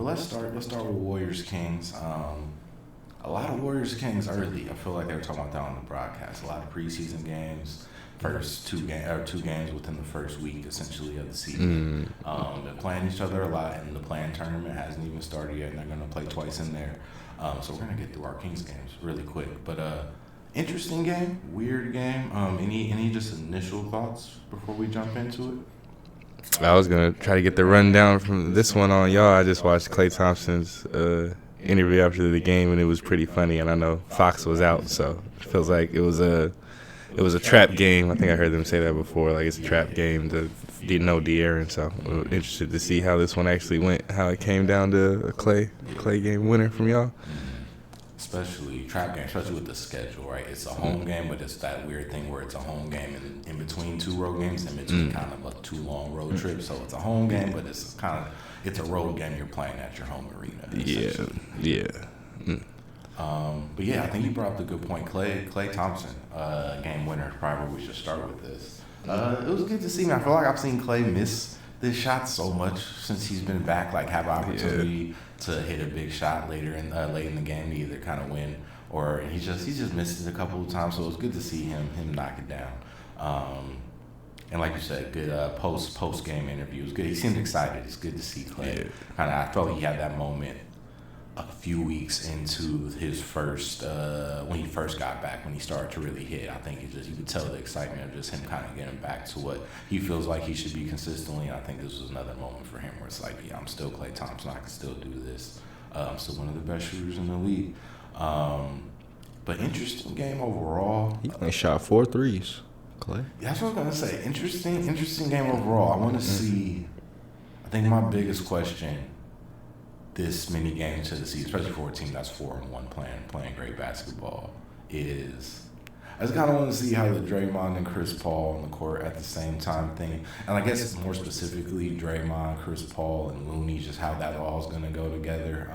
But let's start with Warriors Kings. A lot of Warriors Kings early. I feel like they were talking about that on the broadcast. A lot of preseason games, first two games within the first week essentially of the season. They're playing each other a lot, and the play-in tournament hasn't even started yet, and they're gonna play twice in there. So we're gonna get through our Kings games really quick. But interesting game, weird game. Any just initial thoughts before we jump into it? I was going to try to get the rundown from this one on y'all. I just watched Klay Thompson's interview after the game, and it was pretty funny. And I know Fox was out, so it feels like it was a trap game. I think I heard them say that before. Like, it's a trap game to no De'Aaron. So I'm interested to see how this one actually went, how it came down to a Klay game winner from y'all. Especially trap game, especially with the schedule, right? It's a home game, but it's that weird thing where it's a home game in between two road games, in between kind of two long road trips. So it's a home game, but it's a road game you're playing at your home arena. Yeah. But yeah, I think you brought up a good point. Klay Thompson, game winner. Probably we should start with this. It was good to see, man. I feel like I've seen Klay miss this shot so much since he's been back. Like, have an opportunity to hit a big shot late in the game to either kind of win, or he just missed it a couple of times. So it was good to see him knock it down. And like you said, good post game interview. It was good. He seemed excited. It's good to see Klay. I felt like he had that moment a few weeks into his first when he first got back, when he started to really hit. I think you could tell the excitement of just him kind of getting back to what he feels like he should be consistently. And I think this was another moment for him where it's like, yeah, I'm still Klay Thompson. I can still do this. I'm still one of the best shooters in the league. But interesting game overall. He only shot 4 threes. Klay. Yeah, that's what I was gonna say. Interesting game overall. I want to see. I think my biggest question this many games to the season, especially for a team that's 4-1 playing great basketball, is I just kind of want to see how the Draymond and Chris Paul on the court at the same time thing, and I guess it's more specifically Draymond, Chris Paul, and Looney, just how that all is going to go together.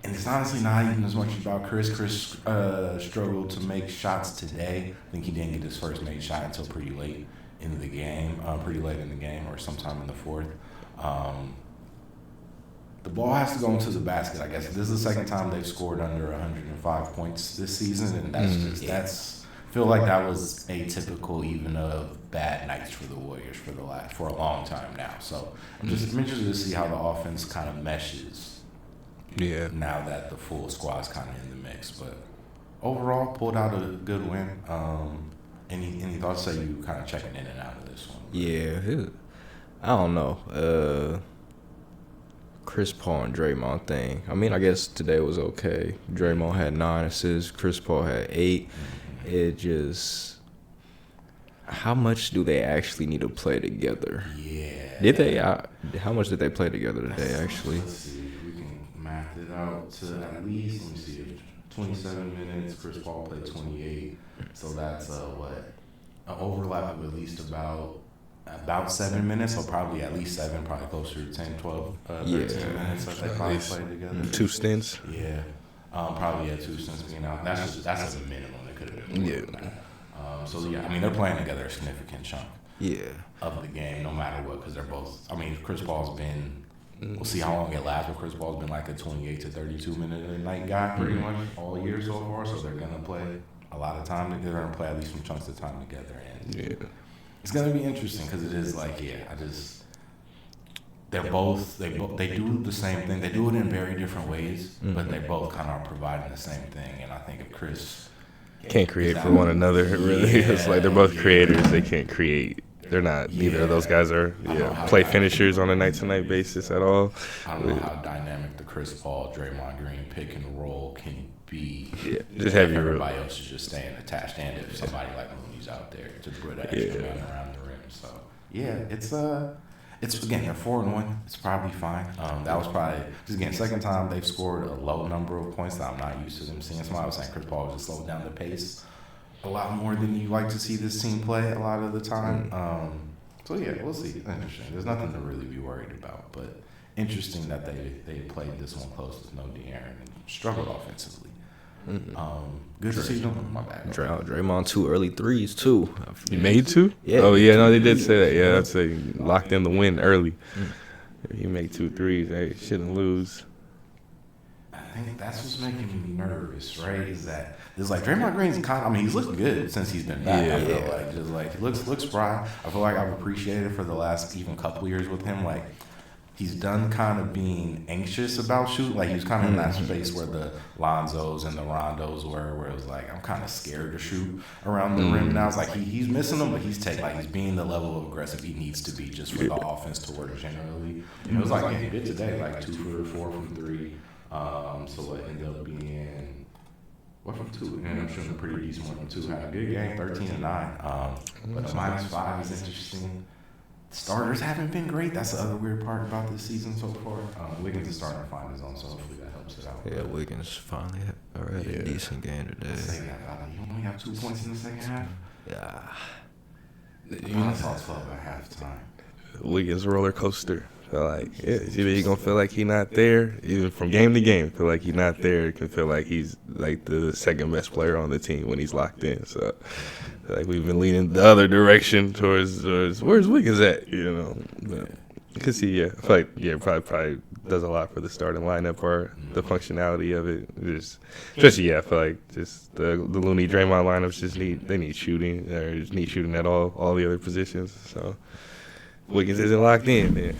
And it's honestly not even as much about Chris. Chris struggled to make shots today. I think he didn't get his first made shot until pretty late in the game, or sometime in the fourth. The ball has to go into the basket, I guess. This is the second time they've scored under 105 points this season, and I feel like that was atypical even of bad nights for the Warriors for a long time now. So I'm interested to see how the offense kind of meshes. Yeah. Now that the full squad's kind of in the mix, but overall pulled out a good win. Any thoughts that you kind of checking in and out of this one? Yeah, I don't know. Chris Paul and Draymond thing. I mean, I guess today was okay. Draymond had 9 assists. Chris Paul had 8. It just, how much do they actually need to play together? Yeah. Did they? How much did they play together today? Actually. Let's see if we can math it out to at least. Let me see. 27 minutes. Chris Paul played 28. So that's an overlap of at least about 7 minutes, so probably at least 7, probably closer to 10, 12, 13 minutes that they probably played together. 2 stints. Yeah. Probably 2 stints being out. That's a minimum. It could have been more than that. So yeah, I mean, they're playing together a significant chunk of the game, no matter what, because they're both, I mean, Chris Paul's been, we'll see how long it lasts, but Chris Paul's been like a 28 to 32 minute a night guy pretty much all year so far, so they're going to play a lot of time together. They're going to play at least some chunks of time together. And it's gonna be interesting because it is like, they do the same thing. They do it in very different ways, but they both kind of are providing the same thing. And I think if Chris can't create for one another, really, it's like they're both creators. They can't create. They're not. Neither of those guys are play finishers on a night-to-night basis at all. I don't know how dynamic the Chris Paul, Draymond Green pick and roll can be. Yeah, just have everybody else is just staying attached, and if somebody like Looney's out there to put an extra man around the rim. So it's again, they're 4-1. It's probably fine. That was probably just again second time they've scored a low number of points that I'm not used to them seeing. Somebody was saying Chris Paul just slowed down the pace a lot more than you like to see this team play a lot of the time. So yeah, we'll see. It's interesting. There's nothing to really be worried about, but interesting that they played this one close with no De'Aaron and struggled offensively. Good to see them. My bad. Draymond 2 early threes too. You made 2? Yeah. Oh yeah, no, they did say that. Yeah, that's a locked in the win early. If you make 2 threes, they shouldn't lose. I think that's what's making me nervous, right? Is that it's like Draymond Green's kind of, I mean, he's looked good since he's been back. I feel like just like he looks spry. I feel like I've appreciated it for the last even couple years with him. Like he's done kind of being anxious about shooting. Like he was kind of in that space where the Lonzos and the Rondos were, where it was like I'm kind of scared to shoot around the rim now. It's like he's missing them, but he's being the level of aggressive he needs to be just for the offense to work generally. And it was like he did today, like 2 for 4 from 3. So it ended up being what from 2, and I'm shooting a pretty decent one from 2. Had a good game, 13 and 9. But the -5 is interesting. Starters haven't been great. That's the other weird part about this season so far. Wiggins is starting to find his own, so hopefully that helps it out. Yeah, Wiggins finally had a decent game today. Say that, you only got 2 points in the second half. Yeah, I saw 12 at halftime. Wiggins roller coaster. Feel like either you're gonna feel like he's not there, even from game to game. Feel like he's not there. You can feel like he's like the second best player on the team when he's locked in. So, like we've been leaning the other direction towards where's Wiggins at? You know, but you can see. I feel like probably does a lot for the starting lineup or the functionality of it. Especially I feel like just the Looney Draymond lineups need shooting or just need shooting at all the other positions. So Wiggins isn't locked in, man.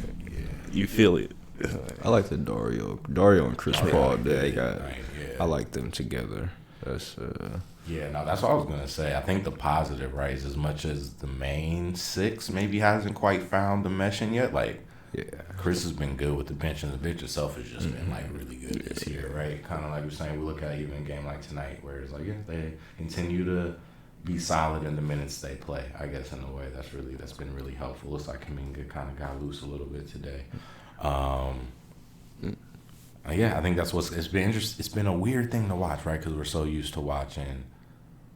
You feel it. I like the Dario and Chris Paul. I like them together. That's that's what I was gonna say. I think the positive, right, is as much as the main 6 maybe hasn't quite found the meshing yet. Like, Chris has been good with the bench, and the bench itself has just been like really good this year, right? Kind of like we're saying, we look at even a game like tonight, where it's like they continue to be solid in the minutes they play. I guess in a way that's been really helpful. Looks like Kuminga kind of got loose a little bit today. I think that's it's been interesting. It's been a weird thing to watch, right? Because we're so used to watching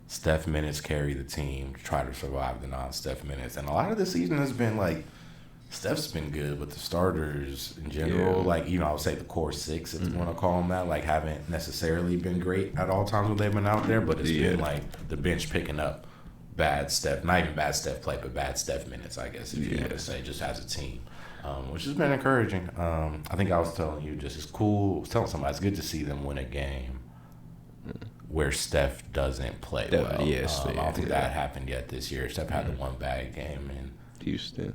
Steph minutes carry the team, try to survive the non-Steph minutes, and a lot of the season has been like Steph's been good, but the starters in general, like even I would say the core 6, if you want to call them that, like haven't necessarily been great at all times when they've been out there. But it's been like the bench picking up bad Steph, not even bad Steph play, but bad Steph minutes, I guess, if you want to say, just as a team, which has been encouraging. I think I was telling you, just it's cool. I was telling somebody, it's good to see them win a game where Steph doesn't play well. I don't think that happened yet this year. Steph had the one bad game in Houston.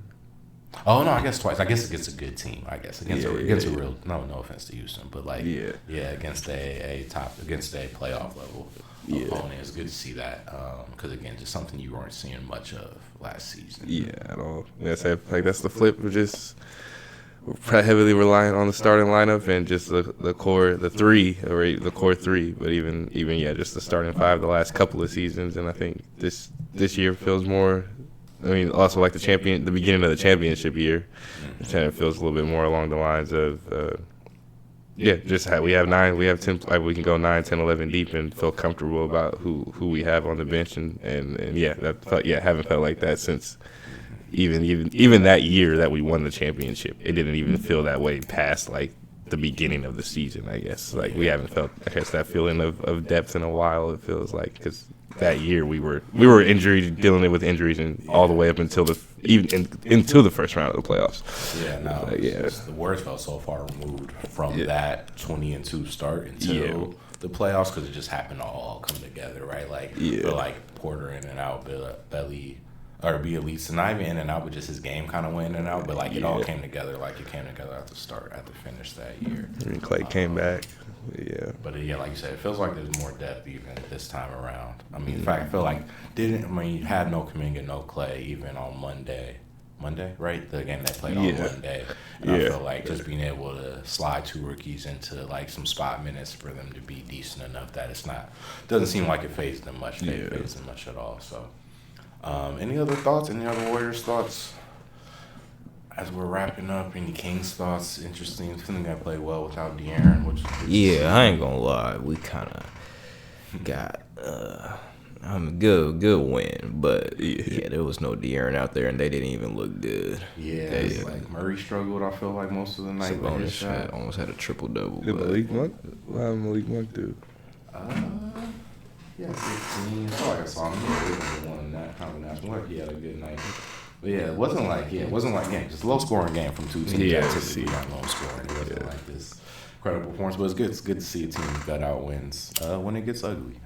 Oh no, I guess twice. I guess against a good team. I guess against a real. No offense to Houston, but like against a playoff level opponent. It's good to see that because again, just something you weren't seeing much of last season. Yeah, at all. That's the flip. We're just heavily reliant on the starting lineup and just the core, the core 3. But even just the starting 5 the last couple of seasons, and I think this year feels more. I mean, also like the beginning of the championship year, it kind of feels a little bit more along the lines of, we have 9, we have 10, like we can go 9, 10, 11 deep and feel comfortable about who we have on the bench, and haven't felt like that since even that year that we won the championship. It didn't even feel that way past like the beginning of the season, I guess. Like we haven't felt, I guess, that feeling of depth in a while. It feels like because that year we were dealing with injuries and all the way up until into the first round of the playoffs. The worst felt so far removed from that 20-2 start until the playoffs because it just happened to all come together, right? Like Porter in and out, Belly. Or Bielitsa, not even in and out, but just his game kind of went in and out. But like it all came together, like it came together at the finish that year. And Klay came back, But like you said, it feels like there's more depth even this time around. I mean, in fact, I feel like you had no Kuminga, no Klay even on Monday, right? The game they played on Monday. And I feel like just being able to slide 2 rookies into like some spot minutes for them to be decent enough that doesn't seem like it fazed them much. It fazed them much at all. So. Any other thoughts? Any other Warriors thoughts? As we're wrapping up, any Kings thoughts? Interesting. I think I played well without De'Aaron. I ain't gonna lie. We kind of got a good win, but there was no De'Aaron out there, and they didn't even look good. Like Murray struggled. I feel like most of the night. Sabonis almost had a triple double. Did Malik Monk? What did Malik Monk do? 15. I feel like I saw him. He had a good night. But yeah, it wasn't like just a low scoring game from two teams. Yeah, that typically not low scoring. It wasn't like this incredible performance, but it's good. It's good to see a team gut out wins when it gets ugly.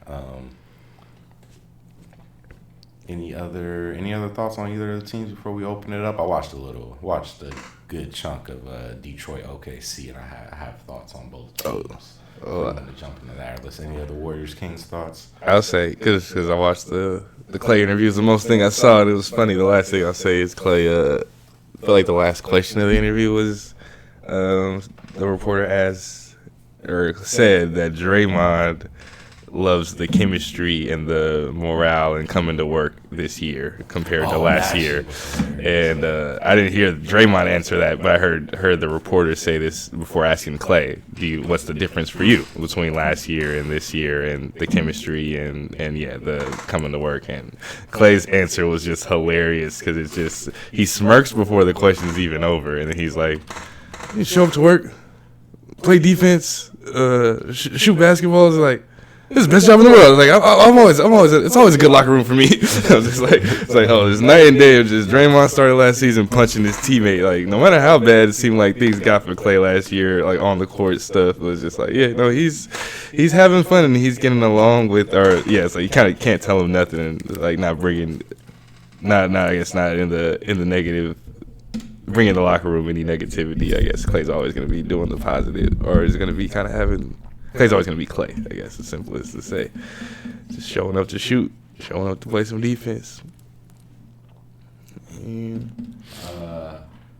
Any other thoughts on either of the teams before we open it up? I watched a good chunk of Detroit OKC, and I have thoughts on both teams. I'm going to jump into that. Let's any other Warriors Kings thoughts? I'll say because I watched the Klay interviews. The most thing I saw, and it was funny. The last thing I'll say is Klay. I feel like the last question of the interview was the reporter asked or said that Draymond loves the chemistry and the morale and coming to work this year compared to last year. And I didn't hear Draymond answer that, but I heard the reporter say this before asking Klay, what's the difference for you between last year and this year and the chemistry and the coming to work? And Klay's answer was just hilarious because it's just, he smirks before the question's even over, and then he's like, you show up to work, play defense, shoot basketball. It's like, this is the best job in the world. Like I'm always. It's always a good locker room for me. I was just like, it's like, oh, this night and day of just Draymond started last season punching his teammate. Like no matter how bad it seemed like things got for Klay last year, like on the court stuff, it was just like, yeah, no, he's having fun and he's getting along with so you kind of can't tell him nothing and like not in the negative. Bringing the locker room any negativity. I guess Klay's always going to be doing the positive, or is going to be kind of having. Klay's always going to be Klay, I guess, as simple as to say. Just showing up to shoot, showing up to play some defense.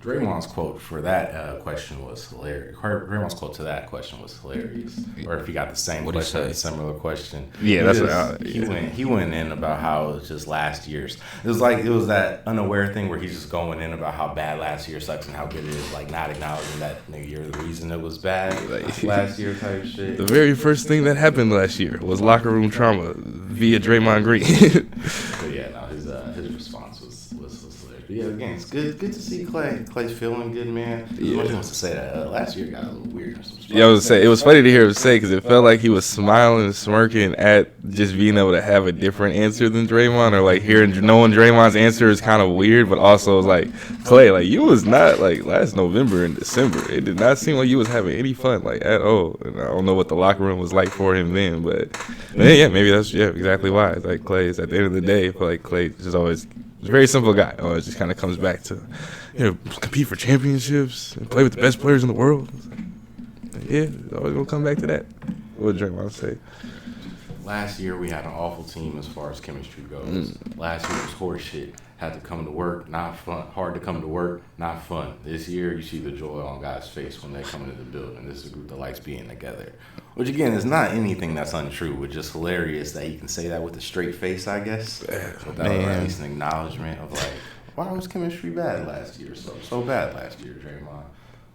Draymond's quote for that question was hilarious. Draymond's quote to that question was hilarious. Or if he got the same question, a similar question. Yeah, He went in about how it was just last year's. It was that unaware thing where he's just going in about how bad last year sucks and how good it is, like not acknowledging that you're the reason it was bad last year type shit. The very first thing that happened last year was locker room trauma via Draymond Green. But yeah, no, his response was hilarious. But yeah, again, it's good to see Klay. Klay's feeling good, man. Yeah. Much wants to say that last year got a little weird. Yeah, I was say it was funny to hear him say because it felt like he was smiling and smirking at just being able to have a different answer than Draymond, or like knowing Draymond's answer is kind of weird, but also it was like Klay, like you was not like last November and December. It did not seem like you was having any fun like at all. And I don't know what the locker room was like for him then, but yeah, maybe that's exactly why. It's like Klay is at the end of the day, I feel like Klay is always. He's a very simple guy. It just kind of comes back to, compete for championships and play with the best players in the world. Yeah, it's always going to come back to that. What did Draymond say? Last year, we had an awful team as far as chemistry goes. Last year was horseshit. Had to come to work, not fun. Hard to come to work, not fun. This year, you see the joy on guys' face when they come into the building. This is a group that likes being together. Which, again, is not anything that's untrue. It's just hilarious that you can say that with a straight face, I guess. Without at least an acknowledgement of, like, why was chemistry bad last year? So bad last year, Draymond.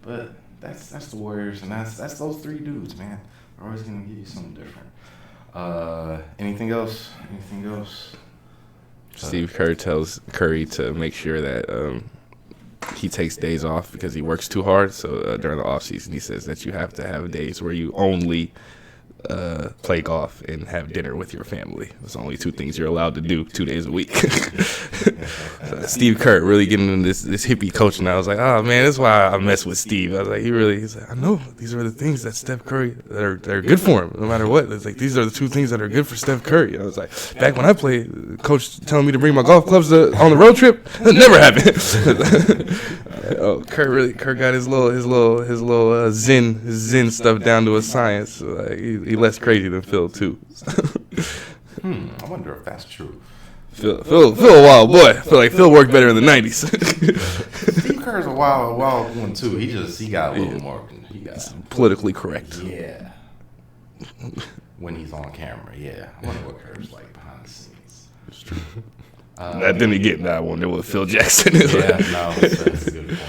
But that's the Warriors, and that's those three dudes, man. They're always going to give you something different. Anything else? Steve Kerr tells Curry to make sure that he takes days off because he works too hard. So during the offseason, he says that you have to have days where you only play golf and have dinner with your family. It's only two things you're allowed to do 2 days a week. Steve Kerr really getting into this hippie coaching. I was like, oh man, that's why I mess with Steve. I was like, he's like, I know these are the things that Steph Curry that are good for him, no matter what. It's like these are the two things that are good for Steph Curry. I was like, back when I played, coach telling me to bring my golf clubs on the road trip, that never happened. Kerr got his little Zen stuff down to a science. So like he less crazy than Phil too. I wonder if that's true. Phil a wild boy. I feel like Phil worked better in the 90s. Steve Kerr's a wild one too. He got a little more. He got politically correct. Yeah. When he's on camera, yeah. I wonder what Kerr's like behind the scenes. It's true. Then again, that one there was Phil Jackson. That's a good point.